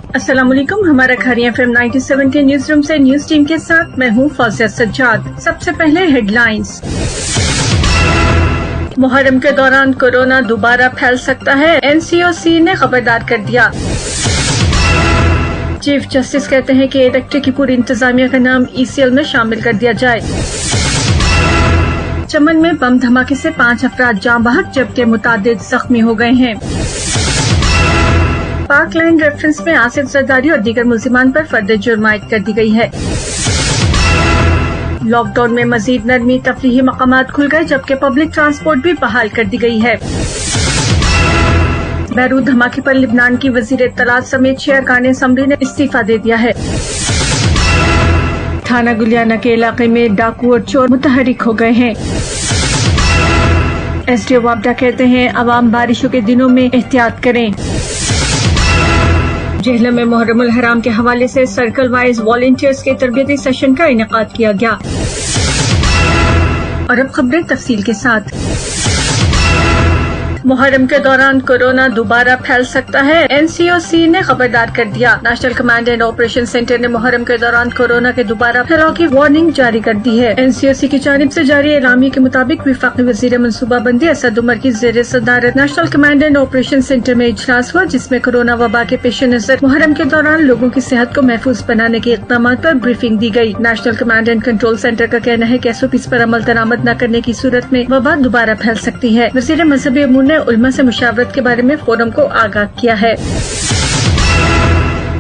अस्सलाम वालेकुम। हमारा खैरिया FM 97 के न्यूज रूम से न्यूज टीम के साथ मैं हूँ फौजिया सज्जाद। सबसे पहले हेडलाइंस। मुहर्रम के दौरान कोरोना दोबारा फैल सकता है, NCOC ने खबरदार कर दिया। चीफ जस्टिस कहते हैं कि इलेक्ट्रिक की पूरी इंतजामिया का नाम ECL में शामिल कर दिया जाए। चमन में बम धमाके से 5 अफराद जाँ बहक जबकि मुतादिद जख्मी हो गए हैं। पाक लैंड रेफरेंस में आसिफ जरदारी और दीगर मुल्जिमान पर फर्द जुर्म आयद कर दी गई है। लॉकडाउन में मजीद नरमी, तफरीही मकामात खुल गए जबकि पब्लिक ट्रांसपोर्ट भी बहाल कर दी गई है। बैरूत धमाके पर लिबनान की वजीर इत्तलात समेत 6 अरकान असम्बली ने इस्तीफा दे दिया है। थाना गुलियाना के इलाके में डाकू और चोर मुतहरिक हो गए हैं। SDO वापडा कहते हैं अवाम बारिशों के दिनों में एहतियात करें। जेहलम में मुहर्रमुल हराम के हवाले से सर्कल वाइज वॉलंटियर्स के तरबियती सेशन का इनेकाद किया गया। और अब खबरें तफसील के साथ। मुहर्रम के दौरान कोरोना दोबारा फैल सकता है, NCOC ने खबरदार कर दिया। National command and operation centre ने मुहर्रम के दौरान कोरोना के दोबारा फैलाव की वार्निंग जारी कर दी है। NCOC की जानिब से जारी एलामी के मुताबिक वफाकी वजीर मनसूबाबंदी असद उमर की ज़ेर सदारत national command and operation centre में इजलास हुआ, जिसमें कोरोना वबा के पेश नजर मुहर्रम के दौरान लोगों की सेहत को महफूज बनाने के इक़दाम पर ब्रीफिंग दी गयी। National command and control centre का कहना है कि SOPs पर अमल दरामद न करने की सूरत में वबा दोबारा फैल सकती है। वज़ीर मज़हबी अमूर ने उलमा से मुशावरत के बारे में फोरम को आगाह किया है।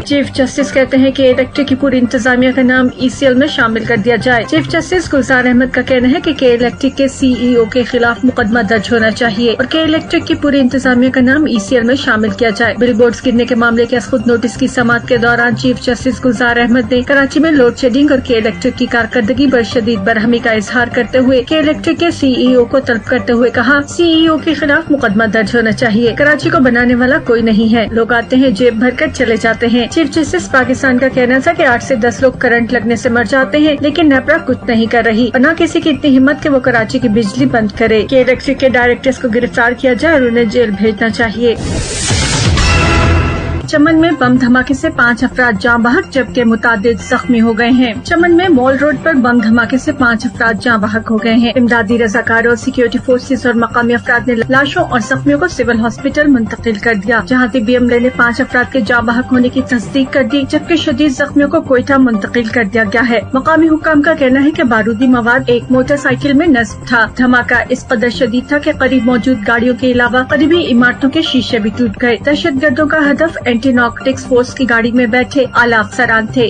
चीफ जस्टिस कहते हैं कि इलेक्ट्रिक की पूरी इंतजामिया का नाम ECL में शामिल कर दिया जाए। चीफ जस्टिस गुलजार अहमद का कहना है कि इलेक्ट्रिक के CEO के खिलाफ मुकदमा दर्ज होना चाहिए और के इलेक्ट्रिक की पूरी इंतजामिया का नाम ECL में शामिल किया जाए। बिल बोर्ड्स गिरने के मामले के खुद नोटिस की समाअत के दौरान चीफ जस्टिस गुलजार अहमद ने कराची में लोड शेडिंग और के इलेक्ट्रिक की कारकर्दगी पर शदीद बरहमी का इजहार करते हुए के इलेक्ट्रिक के CEO को तलब करते हुए कहा, CEO के खिलाफ मुकदमा दर्ज होना चाहिए। कराची को बनाने वाला कोई नहीं है, लोग आते हैं जेब भर कर चले जाते हैं। चीफ जस्टिस पाकिस्तान का कहना था कि 8 से 10 लोग करंट लगने से मर जाते हैं, लेकिन नेपरा कुछ नहीं कर रही और न किसी की इतनी हिम्मत कि वो कराची की बिजली बंद करे। के इलेक्ट्रिक के डायरेक्टर्स को गिरफ्तार किया जाए और उन्हें जेल भेजना चाहिए। चमन में बम धमाके से 5 अफराद जाँ बहक जबकि मुतादिद जख्मी हो गए हैं। चमन में मॉल रोड पर बम धमाके से 5 अफराद जाँ बहक हो गए हैं। इमदादी रजाकारों, सिक्योरिटी फोर्सेस और मकामी अफराद ने लाशों और जख्मियों को सिविल हॉस्पिटल मुंतकिल कर दिया, जहाँ तिब्बी अमले ने 5 अफराद के जाँ बहक होने की तस्दीक कर दी, जबकि शदीद जख्मियों को कोयटा मुंतकिल कर दिया गया है। मकामी हुक्काम का कहना है कि बारूदी मवाद एक मोटरसाइकिल में नस्ब था। धमाका इस कदर शदीद था कि करीब मौजूद गाड़ियों के अलावा करीबी इमारतों के शीशे भी टूट गए। दहशत गर्दों का हदफ एंटी नार्कोटिक्स फोर्स की गाड़ी में बैठे आला अफसरान थे।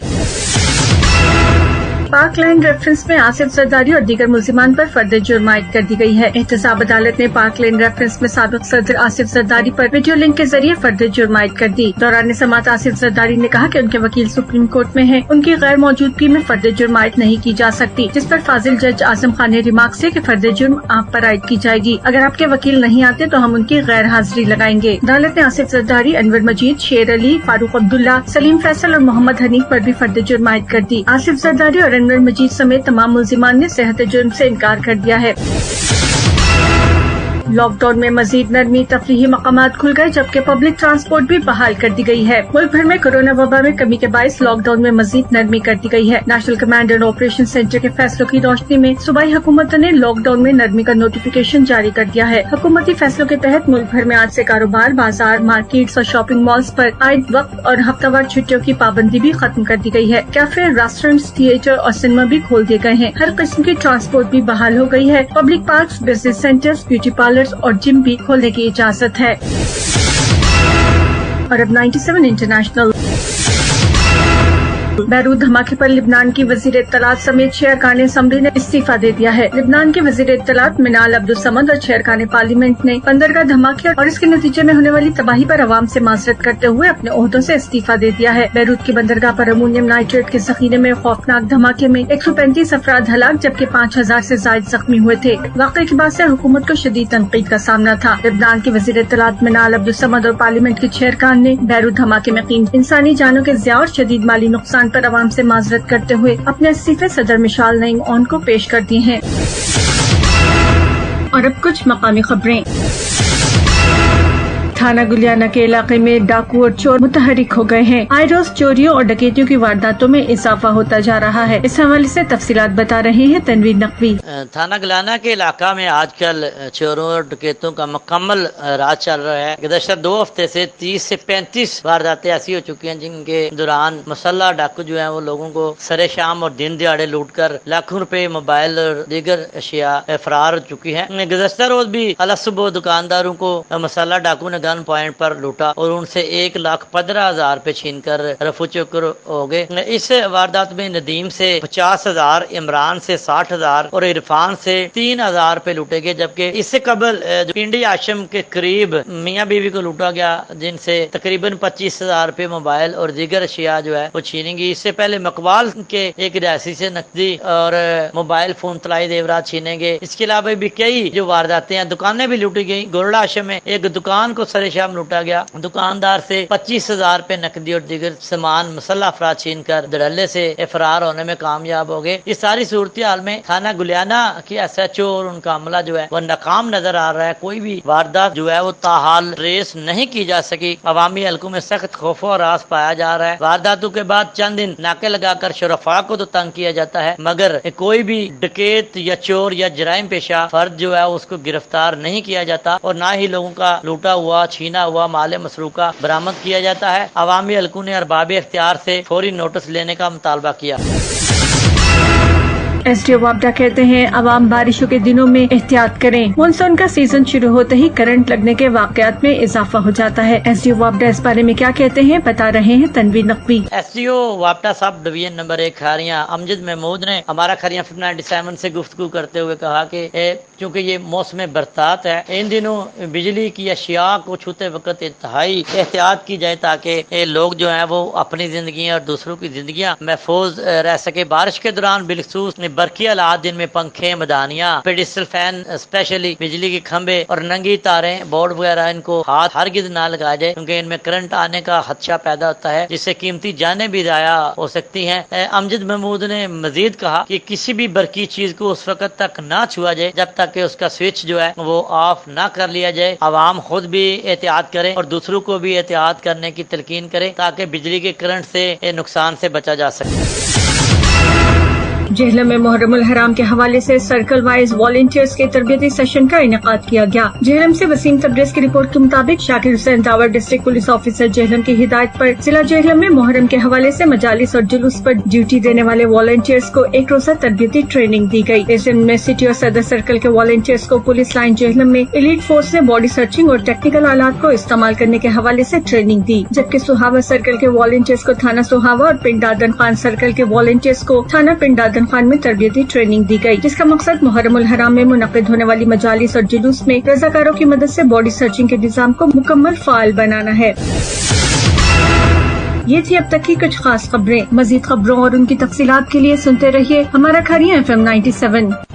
पाक लैंड रेफरेंस में आसिफ जरदारी और दीगर मुल्जिमान पर फर्द जुर्म आयद कर दी गई है। एहतसाब अदालत ने पाक लैंड रेफरेंस में साबिक सदर आसिफ जरदारी पर वीडियो लिंक के जरिए फर्द जुर्म आयद कर दी। दौरान समाअत आसिफ जरदारी ने कहा कि उनके वकील सुप्रीम कोर्ट में हैं, उनकी गैर मौजूदगी में फर्द जुर्म आयद नहीं की जा सकती, जिस पर फाजिल जज आजम खान ने रिमार्क से कि फर्द जुर्म आप पर आयद की जाएगी। अगर आपके वकील नहीं आते तो हम उनकी गैर हाजिरी लगाएंगे। अदालत ने आसिफ जरदारी, अनवर मजीद, शेर अली, फारूक अब्दुल्ला, सलीम फैसल और मोहम्मद हनीफ पर भी फर्द जुर्म आयद कर दी। आसिफ जरदारी और अनवर मजीद समेत तमाम मुल्जिमान ने सेहत जुर्म से इनकार कर दिया है। लॉकडाउन में मजीद नरमी, तफरीही मकामात खुल गए जबकि पब्लिक ट्रांसपोर्ट भी बहाल कर दी गई है। मुल्क भर में कोरोना वबा में कमी के बायस लॉकडाउन में मजीद नरमी कर दी गई है। National command and operation centre के फैसलों की रोशनी में सूबाई हुकूमत ने लॉकडाउन में नरमी का नोटिफिकेशन जारी कर दिया है। हुकूमती फैसलों के तहत मुल्क भर में आज से कारोबार, बाजार, मार्केट्स और शॉपिंग मॉल्स पर आयद वक्त और हफ्तावार छुट्टियों की पाबंदी भी खत्म कर दी गई है। कैफे, रेस्टोरेंट्स, थिएटर और सिनेमा भी खोल दिए गए हैं। हर किस्म की ट्रांसपोर्ट भी बहाल हो गई है। Public park, business centres, beauty parlour और जिम भी खोलने की इजाजत है। और अब 97 इंटरनेशनल। बैरूत धमाके पर लिबनान की वजीर इत्तलात समेत 6 अरकान असम्बली ने इस्तीफा दे दिया है। लिबनान के वजीर इत्तलात मिनाल अब्दुल समद और 6 अरकान पार्लियामेंट ने बंदरगाह धमाके और इसके नतीजे में होने वाली तबाही पर अवाम से माजरत करते हुए अपने ओहदों से इस्तीफा दे दिया है। बैरूत की बंदरगाह पर अमोनियम नाइट्रेट के जखीरे में खौफनाक धमाके में 135 अफराद हलाक जबकि 5000 से जायद जख्मी हुए थे। वाक़े के बाद से हुकूमत को शदीद तनकीद का सामना था। लिबनान के वजीर इत्तलात मिनाल अब्दुल समद और पार्लियामेंट के 6 अरकान ने बैरूत धमाके में इंसानी जानों के ज़िया और शदीद माली नुकसान पर अवाम से माजरत करते हुए अपने इस्तीफे सदर मिशाल नईम ऑन को पेश कर दिए हैं। और अब कुछ मकामी खबरें। थाना गुलियाना के इलाके में डाकू और चोर मुतहरिक हो गए हैं। आए रोज चोरियों और डकैतियों की वारदातों में इजाफा होता जा रहा है। इस हवाले से तफसीलात बता रहे हैं तनवीर नकवी। थाना गुलियाना के इलाका में आजकल चोरों और डकैतों का मुकम्मल राज चल रहा है। गुज़श्ता 2 हफ्ते से 30 से 35 वारदातें ऐसी हो चुकी हैं जिनके दौरान मुसल्लह डाकू जो है वो लोगों को सरे शाम और दिन दिहाड़े लूट कर लाखों रुपए, मोबाइल और दीगर अशिया फरार हो चुकी है। गुज़श्ता रोज भी अला सुबह दुकानदारों को मुसल्लह डाकू ने गन पॉइंट पर लूटा और उनसे 1,15,000 रुपए छीन कर रफू चक्कर हो गए। इस वारदात में नदीम से 50,000, इमरान से 60,000 और इरफान से 3,000 रुपए लूटे गए। जबकि इससे कबल पिंडी आश्रम के करीब मियाँ बीवी को लूटा गया जिनसे तकरीबन 25,000 रुपए, मोबाइल और दीगर अशिया जो है वो छीनी गई। इससे पहले मकवाल के एक रियासी से नकदी और मोबाइल फोन तलाई देवरात छीने गए। इसके अलावा भी कई जो वारदातें हैं, दुकानें भी लूटी गई। गोरडा आश्रम में एक दुकान को सरे शाम लूटा गया। दुकानदार से 25,000 रुपए नकदी और दीगर सामान मुसल्लह अफराद छीन कर धड़ल्ले से फरार होने में कामयाब हो गए। इस सारी सूरत हाल में थाना गुलियाना की SHO और उनका अमला जो है वह नाकाम नजर आ रहा है। कोई भी वारदात जो है वो ताहाल ट्रेस नहीं की जा सकी। अवामी हल्कों में सख्त खौफ और रास पाया जा रहा है। वारदातों के बाद चंद दिन नाके लगाकर शरफा को तो तंग किया जाता है, मगर कोई भी डकैत या चोर या जराइम पेशा फर्द जो है उसको गिरफ्तार नहीं किया जाता और ना ही लोगों का लूटा हुआ, छीना हुआ माल मसरूका बरामद किया जाता है। अवामी हल्कों ने अरबाब इख्तियार से फौरी नोटिस लेने का मुतालबा किया। SDO वापडा कहते हैं अवाम बारिशों के दिनों में एहतियात करें। मानसून का सीजन शुरू होते ही करंट लगने के वाकयात में इजाफा हो जाता है। SDO वापडा इस बारे में क्या कहते हैं बता रहे हैं तनवीर नकवी। SDO वापडा sub division number 1 Kharian Amjad Mahmood ने हमारा खारियां 97 से गुफ्तगू करते हुए कहा कि क्योंकि ये मौसम बरसात है, इन दिनों बिजली की अशिया को छूते वक्त इंतहाई एहतियात की जाए ताकि लोग जो है वो अपनी जिंदगी और दूसरों की जिंदगियां महफूज रह सके। बारिश के दौरान बिलखसूस बरकी हालात दिन में पंखे, मदानियां, पेडिस्टल फैन, स्पेशली बिजली के खंभे और नंगी तारें, बोर्ड वगैरह इनको हाथ हरगिज ना लगाया जाए क्योंकि इनमें करंट आने का खदशा पैदा होता है जिससे कीमती जानें भी जाया हो सकती हैं। अमजद महमूद ने मजीद कहा कि किसी भी बरकी चीज को उस वक्त तक ना छुआ जाए जब तक कि उसका स्विच जो है वो ऑफ ना कर लिया जाए। आवाम खुद भी एहतियात करें और दूसरों को भी एहतियात करने की तलकीन करें ताकि बिजली के करंट से नुकसान से बचा जा सके। जेहलम में मुहर्रमुल हराम के हवाले से सर्कल वाइज वॉलंटियर्स के तरबियती सेशन का इनेकाद किया गया। जेहलम से वसीम तब्रेज़ की रिपोर्ट के मुताबिक Shakir Hussain the power district police officer Jhelum की हिदायत पर जिला जेहलम में मुहर्रम के हवाले से मजालिस और जुलूस पर ड्यूटी देने वाले वॉलंटियर्स को 1 रोजा तरबियती ट्रेनिंग दी गई। इस दिन में सिटी और सदर सर्कल के वॉलंटियर्स को पुलिस लाइन जेहलम में एलीट फोर्स ने बॉडी सर्चिंग और टेक्निकल आलात को इस्तेमाल करने के हवाले से ट्रेनिंग दी, जबकि सुहावा सर्कल के वॉलंटियर्स को थाना सुहावा और पिंड दादन खान सर्कल के वॉलंटियर्स को थाना पिंड दादन खान में तरबियती ट्रेनिंग दी गई, जिसका मकसद मुहर्रमुल हराम में मुनक्किद होने वाली मजालिस और जुलूस में रज़ाकारों की मदद से बॉडी सर्चिंग के निज़ाम को मुकम्मल फ़ाल बनाना है। ये थी अब तक की कुछ खास खबरें। मजीद खबरों और उनकी तफसीलात के लिए सुनते रहिए हमारा खारियां FM 97।